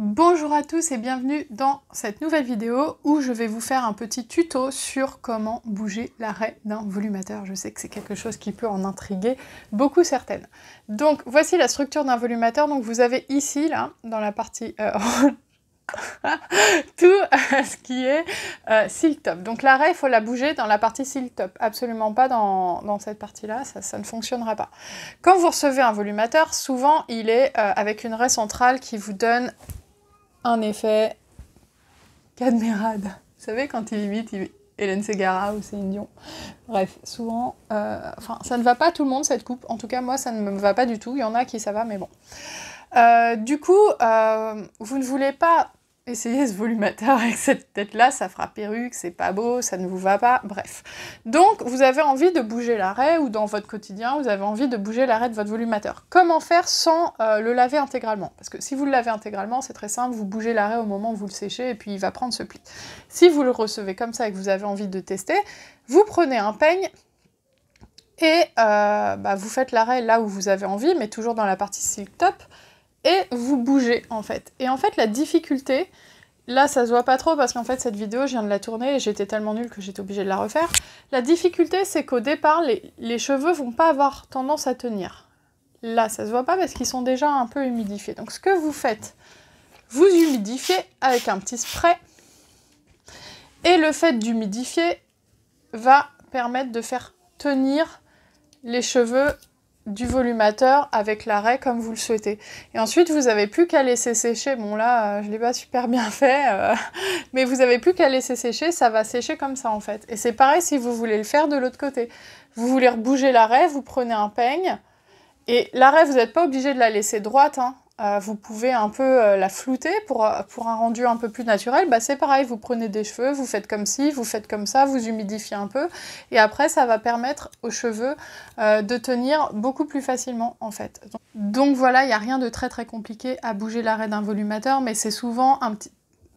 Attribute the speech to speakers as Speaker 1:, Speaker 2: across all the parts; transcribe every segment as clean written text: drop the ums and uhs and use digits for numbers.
Speaker 1: Bonjour à tous et bienvenue dans cette nouvelle vidéo où je vais vous faire un petit tuto sur comment bouger l'arrêt d'un volumateur. Je sais que c'est quelque chose qui peut en intriguer beaucoup certaines. Donc voici la structure d'un volumateur. Donc vous avez ici, là, dans la partie tout ce qui est silk top. Donc l'arrêt, il faut la bouger dans la partie silk top, absolument pas dans cette partie-là, ça ne fonctionnera pas. Quand vous recevez un volumateur, souvent il est avec une raie centrale qui vous donne un effet Cadmerade. Vous savez, quand il imite Hélène Ségara ou Céline Dion. Bref, souvent, enfin, ça ne va pas à tout le monde cette coupe. En tout cas, moi, ça ne me va pas du tout. Il y en a qui ça va, mais bon. Du coup, vous ne voulez pas essayer ce volumateur avec cette tête-là, ça fera perruque, c'est pas beau, ça ne vous va pas, bref. Donc, vous avez envie de bouger l'arrêt, ou dans votre quotidien, vous avez envie de bouger l'arrêt de votre volumateur. Comment faire sans le laver intégralement? Parce que si vous le lavez intégralement, c'est très simple, vous bougez l'arrêt au moment où vous le séchez, et puis il va prendre ce pli. Si vous le recevez comme ça et que vous avez envie de tester, vous prenez un peigne, et vous faites l'arrêt là où vous avez envie, mais toujours dans la partie silk top, et vous bougez en fait. Et en fait la difficulté, là ça se voit pas trop parce qu'en fait cette vidéo je viens de la tourner et j'étais tellement nulle que j'étais obligée de la refaire. La difficulté c'est qu'au départ les cheveux vont pas avoir tendance à tenir. Là ça se voit pas parce qu'ils sont déjà un peu humidifiés. Donc ce que vous faites, vous humidifiez avec un petit spray et le fait d'humidifier va permettre de faire tenir les cheveux du volumateur avec l'arrêt comme vous le souhaitez. Et ensuite, vous n'avez plus qu'à laisser sécher. Bon là, je l'ai pas super bien fait, mais vous n'avez plus qu'à laisser sécher, ça va sécher comme ça en fait. Et c'est pareil si vous voulez le faire de l'autre côté. Vous voulez rebouger l'arrêt, vous prenez un peigne, et l'arrêt, vous n'êtes pas obligé de la laisser droite, hein. Vous pouvez un peu la flouter pour un rendu un peu plus naturel. Bah, c'est pareil, vous prenez des cheveux, vous faites comme ci, vous faites comme ça, vous humidifiez un peu, et après ça va permettre aux cheveux de tenir beaucoup plus facilement en fait. Donc voilà, il n'y a rien de très compliqué à bouger l'arrêt d'un volumateur, mais c'est souvent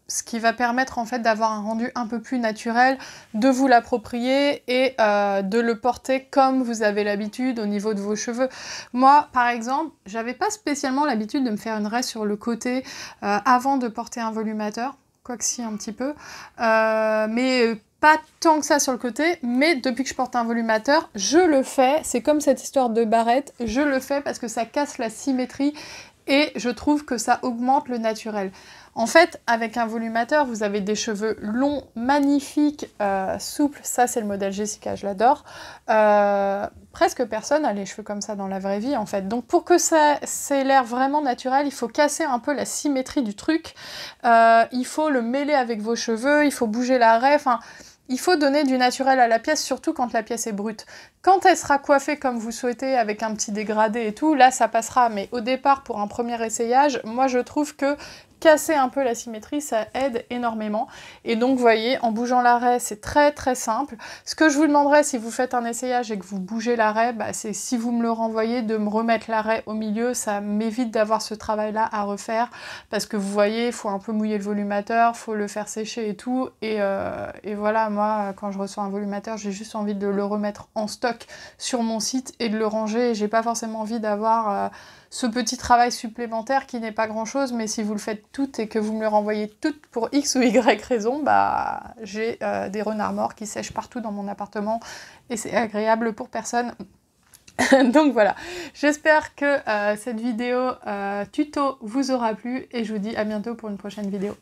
Speaker 1: ce qui va permettre en fait d'avoir un rendu un peu plus naturel, de vous l'approprier et de le porter comme vous avez l'habitude au niveau de vos cheveux. Moi, par exemple, j'avais pas spécialement l'habitude de me faire une raie sur le côté avant de porter un volumateur, quoique si un petit peu, mais pas tant que ça sur le côté, mais depuis que je porte un volumateur, je le fais, c'est comme cette histoire de barrette, je le fais parce que ça casse la symétrie et je trouve que ça augmente le naturel. En fait, avec un volumateur, vous avez des cheveux longs, magnifiques, souples. Ça, c'est le modèle Jessica, je l'adore. Presque personne a les cheveux comme ça dans la vraie vie, en fait. Donc, pour que ça ait l'air vraiment naturel, il faut casser un peu la symétrie du truc. Il faut le mêler avec vos cheveux, il faut bouger l'arrêt, enfin... Il faut donner du naturel à la pièce, surtout quand la pièce est brute. Quand elle sera coiffée comme vous souhaitez, avec un petit dégradé et tout, là ça passera. Mais au départ, pour un premier essayage, moi je trouve que casser un peu la symétrie, ça aide énormément. Et donc, vous voyez, en bougeant l'arrêt, c'est très simple. Ce que je vous demanderais, si vous faites un essayage et que vous bougez l'arrêt, c'est si vous me le renvoyez, de me remettre l'arrêt au milieu. Ça m'évite d'avoir ce travail-là à refaire. Parce que vous voyez, il faut un peu mouiller le volumateur, il faut le faire sécher et tout. Et voilà, moi, quand je reçois un volumateur, j'ai juste envie de le remettre en stock sur mon site et de le ranger. Et j'ai pas forcément envie d'avoir... ce petit travail supplémentaire qui n'est pas grand chose, mais si vous le faites tout et que vous me le renvoyez tout pour X ou Y raison, j'ai des renards morts qui sèchent partout dans mon appartement et c'est agréable pour personne. Donc voilà, j'espère que cette vidéo tuto vous aura plu et je vous dis à bientôt pour une prochaine vidéo.